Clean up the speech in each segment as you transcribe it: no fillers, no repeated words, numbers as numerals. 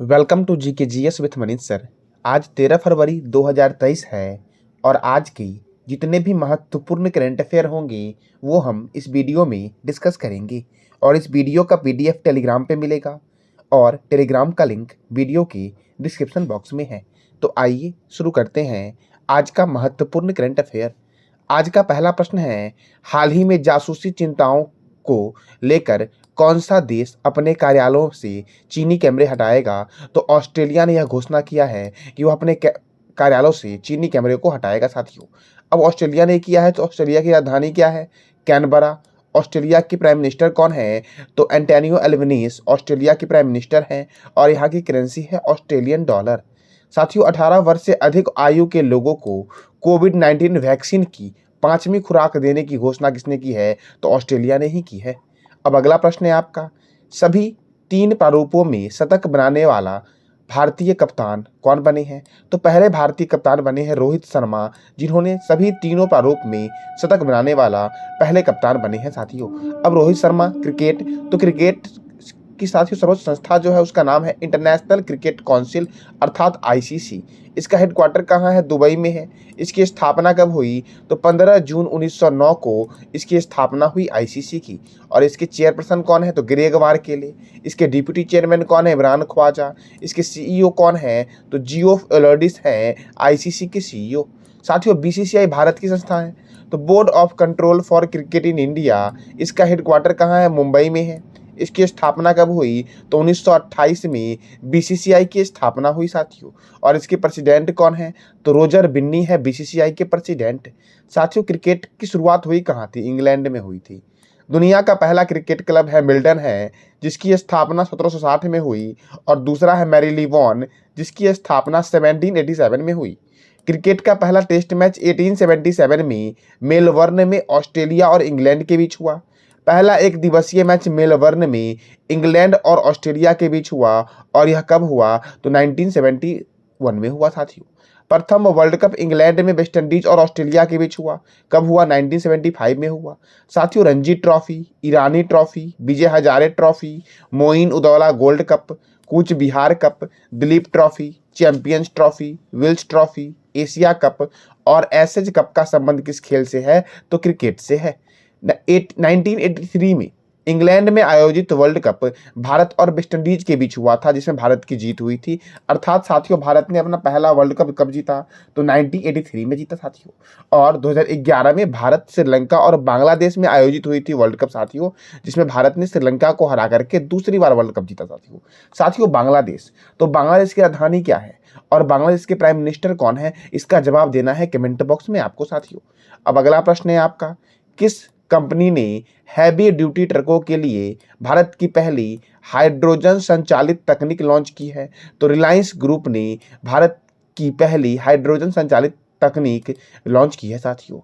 Welcome to जी के G S with Manish sir. आज 13 फरवरी 2023 है और आज की जितने भी महत्वपूर्ण करंट अफेयर होंगे वो हम इस वीडियो में डिस्कस करेंगे और इस वीडियो का पीडीएफ टेलीग्राम पे मिलेगा और टेलीग्राम का लिंक वीडियो के डिस्क्रिप्शन बॉक्स में है। तो आइए शुरू करते हैं आज का महत्वपूर्ण करंट अफेयर। आज का पहला प्रश्न है, हाल ही में जासूसी चिंताओं को लेकर कौन सा देश अपने कार्यालयों से चीनी कैमरे हटाएगा? तो ऑस्ट्रेलिया ने यह घोषणा किया है कि वह अपने कार्यालयों से चीनी कैमरे को हटाएगा साथियों। अब ऑस्ट्रेलिया ने किया है तो ऑस्ट्रेलिया की राजधानी क्या है? कैनबरा। ऑस्ट्रेलिया की प्राइम मिनिस्टर कौन है? तो एंटोनियो एल्बनीज़ ऑस्ट्रेलिया की प्राइम मिनिस्टर हैं और यहाँ की करेंसी है ऑस्ट्रेलियन डॉलर। साथियों, 18 वर्ष से अधिक आयु के लोगों को कोविड-19 वैक्सीन की 5वीं खुराक देने की घोषणा किसने की है? तो ऑस्ट्रेलिया ने ही की है। अब अगला प्रश्न है आपका, सभी 3 प्रारूपों में शतक बनाने वाला भारतीय कप्तान कौन बने हैं? तो पहले भारतीय कप्तान बने हैं रोहित शर्मा, जिन्होंने सभी तीनों प्रारूप में शतक बनाने वाला पहले कप्तान बने हैं साथियों। अब रोहित शर्मा क्रिकेट, तो क्रिकेट की साथियों सर्वोच्च संस्था जो है उसका नाम है इंटरनेशनल क्रिकेट काउंसिल अर्थात आईसीसी। इसका हेडक्वार्टर कहाँ है? दुबई में है। इसकी स्थापना कब हुई? तो 15 जून 1909 को इसकी स्थापना हुई आईसीसी की। और इसके चेयरपर्सन कौन है? तो ग्रेग वारकेले। इसके डिप्यूटी चेयरमैन कौन है? इमरान ख्वाजा। इसके सीईओ कौन है? तो जियोफ एलोडिस है आईसीसी के सीईओ। साथियों, बीसीसीआई भारत की संस्था है। तो board of control for cricket in India, इसका हेडक्वार्टर कहाँ है? मुंबई में है। इसकी स्थापना कब हुई? तो 1928 में बीसीसीआई की स्थापना हुई साथियों। और इसके प्रेसिडेंट कौन है? तो रोजर बिन्नी है बीसीसीआई के प्रेसिडेंट। साथियों, क्रिकेट की शुरुआत हुई कहाँ थी? इंग्लैंड में हुई थी। दुनिया का पहला क्रिकेट क्लब हैमिल्टन है, जिसकी स्थापना 1760 में हुई। और दूसरा है मैरीलीबॉन, जिसकी स्थापना 1787 में हुई। क्रिकेट का पहला टेस्ट मैच 1877 में मेलबर्न में ऑस्ट्रेलिया और इंग्लैंड के बीच हुआ। पहला एक दिवसीय मैच मेलबर्न में इंग्लैंड और ऑस्ट्रेलिया के बीच हुआ और यह कब हुआ? तो 1971 में हुआ साथियों। प्रथम वर्ल्ड कप इंग्लैंड में वेस्ट इंडीज और ऑस्ट्रेलिया के बीच हुआ। कब हुआ? 1975 में हुआ साथियों। Ranji trophy, Irani trophy, Vijay Hazare trophy, Moin Uddaula gold cup, Cooch Behar cup, Duleep trophy, champions trophy, Wills trophy, Asia cup और एशेज कप का संबंध किस खेल से है? तो क्रिकेट से है। 1983 में इंग्लैंड में आयोजित वर्ल्ड कप भारत और वेस्ट इंडीज के बीच हुआ था, जिसमें भारत की जीत हुई थी। अर्थात साथियों, भारत ने अपना पहला वर्ल्ड कप कब जीता? तो 1983 में जीता साथियों। और 2011 में भारत, श्रीलंका और बांग्लादेश में आयोजित हुई थी वर्ल्ड कप साथियों, जिसमें भारत ने श्रीलंका को हरा करके दूसरी बार वर्ल्ड कप जीता साथियों। बांग्लादेश, तो बांग्लादेश की राजधानी क्या है और बांग्लादेश के प्राइम मिनिस्टर कौन है? इसका जवाब देना है कमेंट बॉक्स में आपको साथियों। अब अगला प्रश्न है आपका, किस कंपनी ने हैवी ड्यूटी ट्रकों के लिए भारत की पहली हाइड्रोजन संचालित तकनीक लॉन्च की है? तो रिलायंस ग्रुप ने भारत की पहली हाइड्रोजन संचालित तकनीक लॉन्च की है साथियों।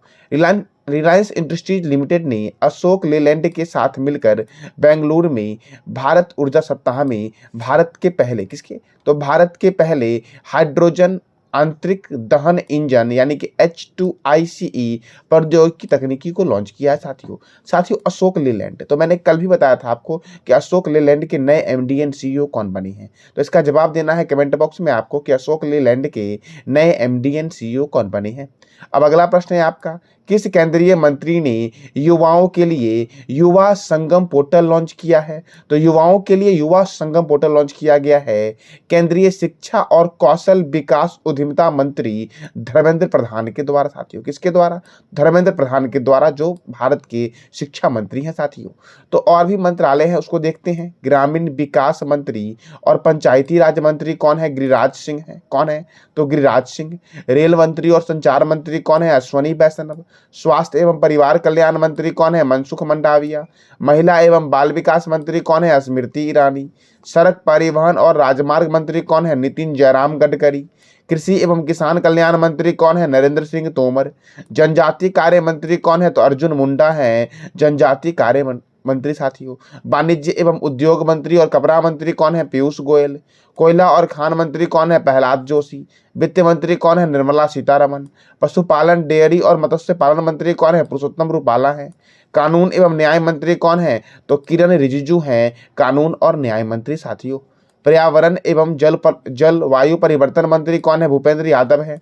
रिलायंस इंडस्ट्रीज लिमिटेड ने अशोक लेलैंड के साथ मिलकर बेंगलुरु में भारत ऊर्जा सप्ताह में भारत के पहले किसके? तो भारत के पहले हाइड्रोजन आंतरिक दहन इंजन यानी कि H2ICE प्रौद्योगिकी तकनीकी को लॉन्च किया है साथियों अशोक लेलैंड। तो मैंने कल भी बताया था आपको कि अशोक लेलैंड के नए एमडी एंड सीईओ कौन बने हैं। तो इसका जवाब देना है कमेंट बॉक्स में आपको कि अशोक लेलैंड के नए एमडी एंड सीईओ कौन बने हैं। अब अगला प्रश्न है आपका, किस केंद्रीय मंत्री ने युवाओं के लिए युवा संगम पोर्टल लॉन्च किया है? तो युवाओं के लिए युवा संगम पोर्टल लॉन्च किया गया है केंद्रीय शिक्षा और कौशल विकास उद्यमिता मंत्री धर्मेंद्र प्रधान के द्वारा साथियों। किसके द्वारा? धर्मेंद्र प्रधान के द्वारा, जो भारत के शिक्षा मंत्री हैं साथियों। तो और भी मंत्रालय हैं, उसको देखते हैं। ग्रामीण विकास मंत्री और पंचायती राज मंत्री कौन है? गिरिराज सिंह है। कौन है? तो गिरिराज सिंह। रेल मंत्री और संचार मंत्री कौन है? अश्वनी वैष्णव। स्वास्थ्य एवं परिवार कल्याण मंत्री कौन है? मनसुख मंडाविया। महिला एवं बाल विकास मंत्री कौन है? स्मृति ईरानी। सड़क परिवहन और राजमार्ग मंत्री कौन है? नितिन जयराम गडकरी। कृषि एवं किसान कल्याण मंत्री कौन है? नरेंद्र सिंह तोमर। जनजातीय कार्य मंत्री कौन है? तो अर्जुन मुंडा है जनजातीय कार्य मंत्री साथियों। वाणिज्य एवं उद्योग मंत्री और कपड़ा मंत्री कौन है? पीयूष गोयल। कोयला और खान मंत्री कौन है? प्रहलाद जोशी। वित्त मंत्री कौन है? निर्मला सीतारमन। पशुपालन, डेयरी और मत्स्य पालन मंत्री कौन है? पुरुषोत्तम रूपाला है। कानून एवं न्याय मंत्री कौन है? तो किरण रिजिजू हैं कानून और न्याय मंत्री साथियों। पर्यावरण एवं जलवायु परिवर्तन मंत्री कौन है? भूपेंद्र यादव है।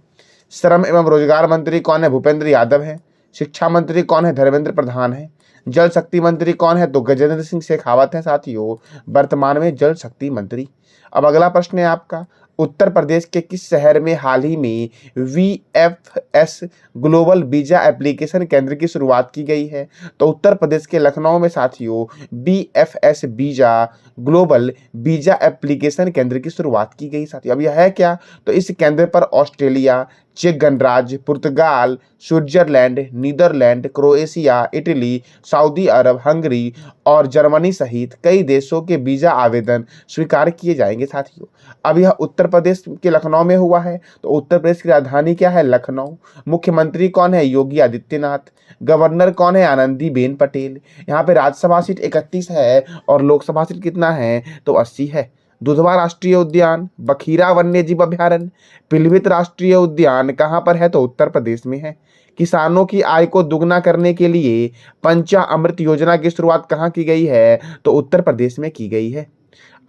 श्रम एवं रोजगार मंत्री कौन है? भूपेंद्र यादव है। शिक्षा मंत्री कौन है? धर्मेंद्र प्रधान है। जल शक्ति मंत्री कौन है? तो गजेंद्र सिंह शेखावत है साथियों, वर्तमान में जल शक्ति मंत्री। अब अगला प्रश्न है आपका, उत्तर प्रदेश के किस शहर में हाल ही में VFS ग्लोबल वीजा एप्लीकेशन केंद्र की शुरुआत की गई है? तो उत्तर प्रदेश के लखनऊ में साथियों VFS visa global visa application केंद्र की शुरुआत की गई साथियों। अब यह है क्या? तो इस केंद्र पर ऑस्ट्रेलिया, चेक गणराज्य, पुर्तगाल, स्विट्जरलैंड, नीदरलैंड, क्रोएशिया, इटली, सऊदी अरब, हंगरी और जर्मनी सहित कई देशों के वीजा आवेदन स्वीकार किए जाएंगे साथियों। अब यह उत्तर प्रदेश के लखनऊ में हुआ है। तो उत्तर प्रदेश की राजधानी क्या है? लखनऊ। मुख्यमंत्री कौन है? योगी आदित्यनाथ। गवर्नर कौन है? आनंदीबेन पटेल। यहाँ पे राज्यसभा सीट 31 है और लोकसभा सीट कितना है? तो 80 है। दुधवा राष्ट्रीय उद्यान, बखीरा वन्यजीव अभ्यारण्य, पिलीभीत राष्ट्रीय उद्यान कहाँ पर है? तो उत्तर प्रदेश में है। किसानों की आय को दुगना करने के लिए पंचामृत योजना की शुरुआत कहाँ की गई है? तो उत्तर प्रदेश में की गई है।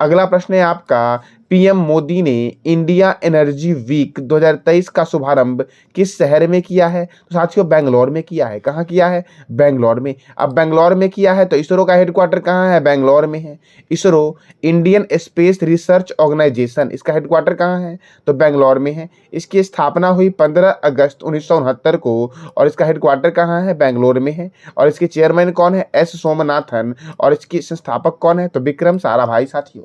अगला प्रश्न है आपका, पीएम मोदी ने इंडिया एनर्जी वीक 2023 का शुभारंभ किस शहर में किया है? तो साथियों बेंगलोर में किया है। कहाँ किया है? बेंगलोर में। अब बेंगलोर में किया है तो इसरो का हेडक्वार्टर कहाँ है? बेंगलोर में है। ISRO, Indian space research organisation, इसका हेडक्वार्टर कहाँ है? तो बेंगलोर में है। इसकी स्थापना हुई 15 अगस्त 1969 को और इसका हेडक्वार्टर कहाँ है? बेंगलोर में है। और इसके चेयरमैन कौन है? एस सोमनाथन। और इसकी संस्थापक कौन है? तो विक्रम साराभाई साथियों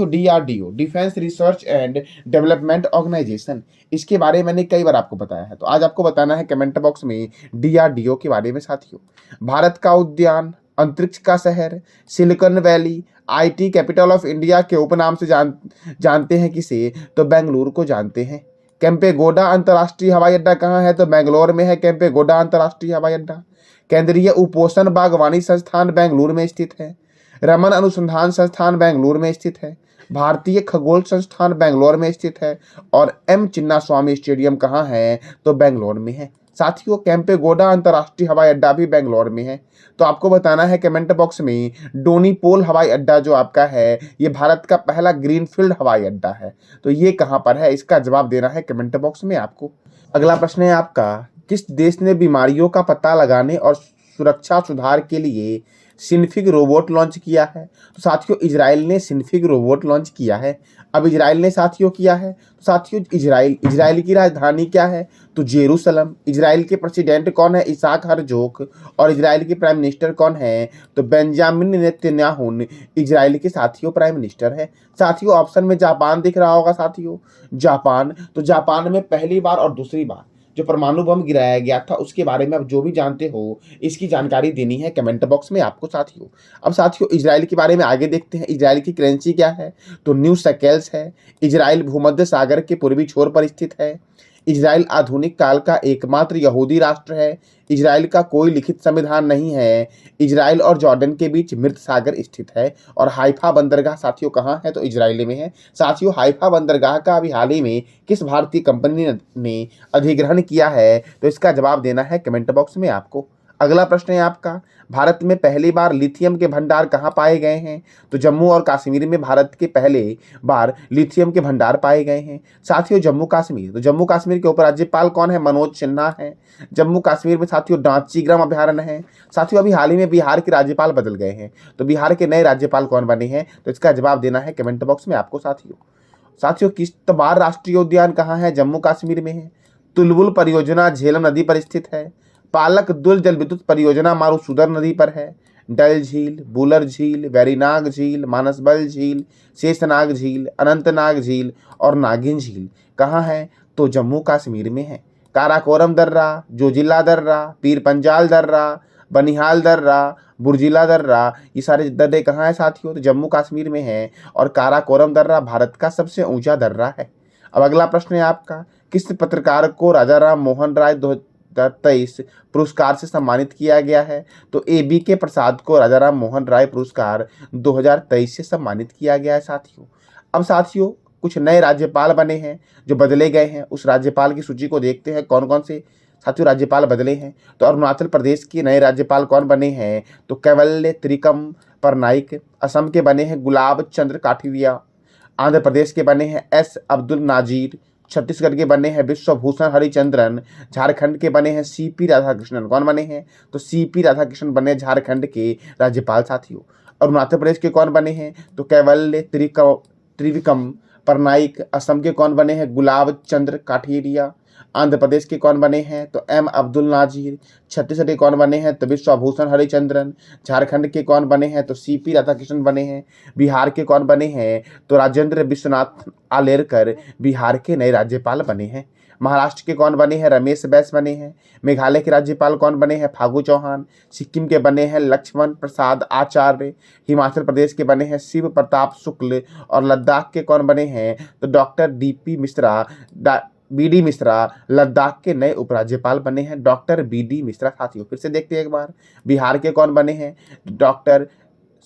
DRDO, defence research and development organisation, इसके बारे में मैंने कई बार आपको बताया है। तो आज आपको बताना है कमेंट बॉक्स में DRDO के बारे में साथियों। भारत का उद्यान, अंतरिक्ष का शहर, silicon valley, IT capital of India के उपनाम से जानते हैं किसे? तो बेंगलुरु को जानते हैं। केम्पेगौड़ा अंतर्राष्ट्रीय हवाई अड्डा कहाँ है? तो बेंगलोर में है केम्पेगौड़ा अंतर्राष्ट्रीय हवाई अड्डा। केंद्रीय उपोषण बागवानी संस्थान बेंगलुरु में स्थित है। रमन अनुसंधान संस्थान बेंगलुरु में स्थित है। भारतीय खगोल संस्थान बेंगलोर में स्थित है। और M चिन्नास्वामी स्टेडियम कहाँ है? तो बेंगलोर में है। साथियों केम्पेगौड़ा अंतर्राष्ट्रीय हवाई अड्डा भी बेंगलोर में है। तो आपको बताना है कमेंट बॉक्स में, डोनीपोल हवाई अड्डा जो आपका है ये भारत का पहला ग्रीनफील्ड हवाई अड्डा है, तो ये कहाँ पर है? इसका जवाब देना है कमेंट बॉक्स में आपको। अगला प्रश्न है आपका, किस देश ने बीमारियों का पता लगाने और सुरक्षा सुधार के लिए सिन्फिग रोबोट लॉन्च किया है? तो साथियों इजराइल ने सिन्फिग रोबोट लॉन्च किया है। अब इजराइल ने साथियों किया है तो साथियों इजराइल की राजधानी क्या है? तो जेरूसलम। इजराइल के प्रेसिडेंट कौन है? Isaac Herzog. और इजराइल के प्राइम मिनिस्टर कौन है? तो बेंजामिन नेतन्याहू इजराइल के साथियों प्राइम मिनिस्टर है। साथियों ऑप्शन में जापान दिख रहा होगा साथियों, जापान। तो जापान में पहली बार और दूसरी बार जो परमाणु बम गिराया गया था उसके बारे में आप जो भी जानते हो इसकी जानकारी देनी है कमेंट बॉक्स में आपको साथियों। अब साथियों इजराइल के बारे में आगे देखते हैं। इजराइल की करेंसी क्या है? तो न्यू शेकेल्स है। इजराइल भूमध्य सागर के पूर्वी छोर पर स्थित है। इजराइल आधुनिक काल का एकमात्र यहूदी राष्ट्र है। इजराइल का कोई लिखित संविधान नहीं है। इजराइल और जॉर्डन के बीच मृत सागर स्थित है। और हाइफा बंदरगाह साथियों कहाँ है? तो इजराइल में है। साथियों हाइफा बंदरगाह का अभी हाल ही में किस भारतीय कंपनी ने अधिग्रहण किया है? तो इसका जवाब देना है कमेंट बॉक्स में आपको। अगला प्रश्न है आपका, भारत में पहली बार लिथियम के भंडार कहाँ पाए गए हैं? तो जम्मू और कश्मीर में भारत के पहले बार लिथियम के भंडार पाए गए हैं। साथियों जम्मू कश्मीर, तो जम्मू कश्मीर के ऊपर राज्यपाल कौन है? मनोज सिन्हा है। जम्मू कश्मीर में साथियों डांचीग्राम अभ्यारण्य है। साथियों अभी हाल ही में बिहार के राज्यपाल बदल गए हैं, तो बिहार के नए राज्यपाल कौन बने हैं? तो इसका जवाब देना है कमेंट बॉक्स में आपको साथियों किश्तवाड़ राष्ट्रीय उद्यान कहाँ है? जम्मू कश्मीर में है। तुलबुल परियोजना झेलम नदी पर स्थित है। पालक दुल जल विद्युत परियोजना मारूसुदर नदी पर है। डल झील, बुलर झील, वेरीनाग झील, मानसबल झील, शेषनाग झील, अनंतनाग झील और नागिन झील कहाँ है? तो जम्मू कश्मीर में है। काराकोरम दर्रा, जोजिला दर्रा, पीर पंजाल दर्रा, बनिहाल दर्रा, बुर्जिला दर्रा, ये सारे दर्रे कहाँ है साथियों? तो जम्मू कश्मीर में है। और काराकोरम दर्रा भारत का सबसे ऊंचा दर्रा है। अब अगला प्रश्न है आपका, किस पत्रकार को राजा राम मोहन राय 2023 पुरस्कार से सम्मानित किया गया है? तो ABK प्रसाद को राजा राम मोहन राय पुरस्कार 2023 से सम्मानित किया गया है साथियों। अब साथियों कुछ नए राज्यपाल बने हैं जो बदले गए हैं, उस राज्यपाल की सूची को देखते हैं कौन कौन से साथियों राज्यपाल बदले हैं। तो अरुणाचल प्रदेश के नए राज्यपाल कौन बने हैं? तो कैवल्य त्रिकम परनाइक। असम के बने हैं गुलाब चंद्र काठिरिया। आंध्र प्रदेश के बने हैं एस अब्दुल नाजीर, छत्तीसगढ़ के बने हैं विश्वभूषण हरिचंद्रन, झारखंड के बने हैं सीपी राधाकृष्णन। कौन बने हैं? तो सीपी राधाकृष्णन बने झारखंड के राज्यपाल साथियों। अरुणाचल प्रदेश के कौन बने हैं? तो कैवल्य त्रिविक्रम पटनायक। असम के कौन बने हैं? गुलाब चंद्र काठियारिया। आंध्र प्रदेश के कौन बने हैं? तो एम अब्दुल नाजीर। छत्तीसगढ़ के कौन बने हैं? तो विश्वभूषण हरिचंद्रन। झारखंड के कौन बने हैं? तो सीपी राधाकृष्णन बने हैं। बिहार के कौन बने हैं? तो राजेंद्र विश्वनाथ आलेरकर बिहार के नए राज्यपाल बने हैं। महाराष्ट्र के कौन बने हैं? रमेश बैस बने हैं। मेघालय के राज्यपाल कौन बने हैं? फागू चौहान। सिक्किम के बने हैं लक्ष्मण प्रसाद आचार्य। हिमाचल प्रदेश के बने हैं शिव प्रताप शुक्ल। और लद्दाख के कौन बने हैं? तो doctor B D Mishra Ladakh के नए उपराज्यपाल बने हैं। डॉक्टर बी डी मिश्रा साथियों, फिर से देखते हैं एक बार। बिहार के कौन बने हैं?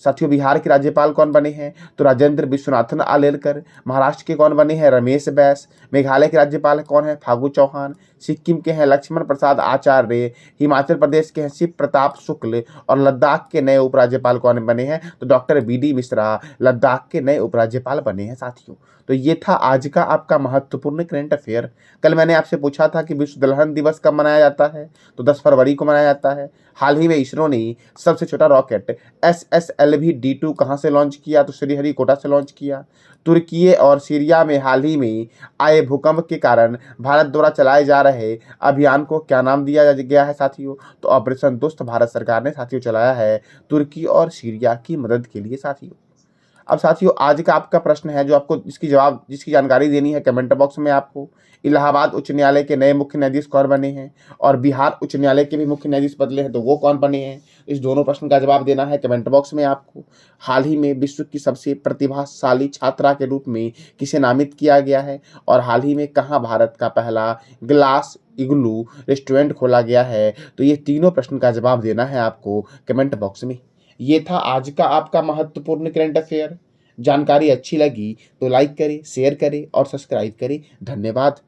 साथियों बिहार के राज्यपाल कौन बने हैं? तो राजेंद्र विश्वनाथन आलेरकर। महाराष्ट्र के कौन बने हैं? रमेश बैस। मेघालय के राज्यपाल कौन है? फागू चौहान। सिक्किम के हैं लक्ष्मण प्रसाद आचार्य। हिमाचल प्रदेश के हैं शिव प्रताप शुक्ल। और लद्दाख के नए उपराज्यपाल कौन बने हैं? तो doctor B D Mishra Ladakh के नए उपराज्यपाल बने हैं साथियों। तो ये था आज का आपका महत्वपूर्ण करंट अफेयर। कल मैंने आपसे पूछा था कि विश्व दलहन दिवस कब मनाया जाता है? तो 10 फरवरी को मनाया जाता है। हाल ही में इसरो ने सबसे छोटा रॉकेट SSLV-D2 कहाँ से लॉन्च किया? तो श्रीहरिकोटा से लॉन्च किया। तुर्की और सीरिया में हाल ही में आए भूकंप के कारण भारत द्वारा चलाए जा रहे अभियान को क्या नाम दिया गया है साथियों? तो ऑपरेशन दुष्ट भारत सरकार ने साथियों चलाया है तुर्की और सीरिया की मदद के लिए साथियों। अब साथियों आज का आपका प्रश्न है जो आपको जिसकी जानकारी देनी है कमेंट बॉक्स में आपको। इलाहाबाद उच्च न्यायालय के नए मुख्य न्यायाधीश कौन बने हैं? और बिहार उच्च न्यायालय के भी मुख्य न्यायाधीश बदले हैं, तो वो कौन बने हैं? इस दोनों प्रश्न का जवाब देना है कमेंट बॉक्स में आपको। हाल ही में विश्व की सबसे प्रतिभाशाली छात्रा के रूप में किसे नामित किया गया है? और हाल ही में कहाँ भारत का पहला ग्लास इग्लू रेस्टोरेंट खोला गया है? तो ये तीनों प्रश्न का जवाब देना है आपको कमेंट बॉक्स में। ये था आज का आपका महत्वपूर्ण करंट अफेयर। जानकारी अच्छी लगी तो लाइक करें, शेयर करें और सब्सक्राइब करें। धन्यवाद।